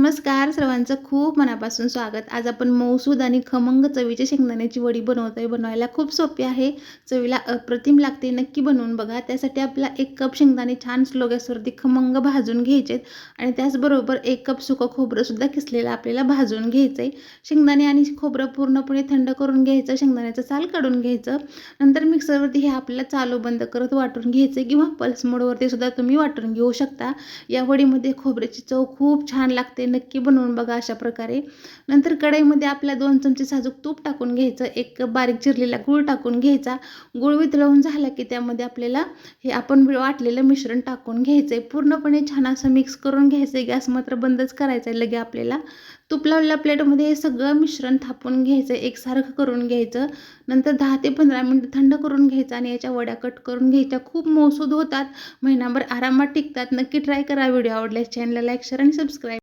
नमस्कार सर्वांचं खूप मनापासून स्वागत. आज आपण मऊसूद आणि खमंग चवीची शेंगदाण्याची वडी बनवतोय. बनवायला खूप सोपी आहे. चवीला अप्रतिम लागते. नक्की बनवून बघा. त्यासाठी आपला 1 कप शेंगदाणे छान स्लो गॅसवरती खमंग भाजून घ्यायचेत आणि त्याचबरोबर 1 कप सुकं खोबरंसुद्धा किसलेलं आपल्याला भाजून घ्यायचं आहे. शेंगदाणे आणि खोबरं पूर्णपणे थंड करून घ्यायचं. शेंगदाण्याचं साल काढून घ्यायचं. नंतर मिक्सरवरती हे आपल्याला चालू बंद करत वाटून घ्यायचं किंवा पल्स मोडवरती सुद्धा तुम्ही वाटून घेऊ शकता. या वडीमध्ये खोबऱ्याची चव खूप छान लागते. नक्की बनवून बघा अशा प्रकारे. नंतर कढईमध्ये आपल्या 2 चमचे साजूक तूप टाकून घ्यायचं. 1 कप बारीक चिरलेला गूळ टाकून घ्यायचा. गूळ वितळवून झाला की त्यामध्ये आपल्याला हे आपण वाटलेलं मिश्रण टाकून घ्यायचंय. पूर्णपणे छान असं मिक्स करून घ्यायचंय. गॅस मात्र बंदच करायचा आहे लगे आपल्याला. तूप लावलेल्या प्लेटमध्ये हे सगळं मिश्रण थापून घ्यायचं. एकसारखं करून घ्यायचं. नंतर 10 ते 15 मिनिटं थंड करून घ्यायचं आणि याच्या वड्या कट करून घ्यायच्या. खूप मऊसूद होतात. महिनाभर आरामात टिकतात. नक्की ट्राय करा. व्हिडिओ आवडल्यास चॅनलला लाईक, शेअर आणि सबस्क्राईब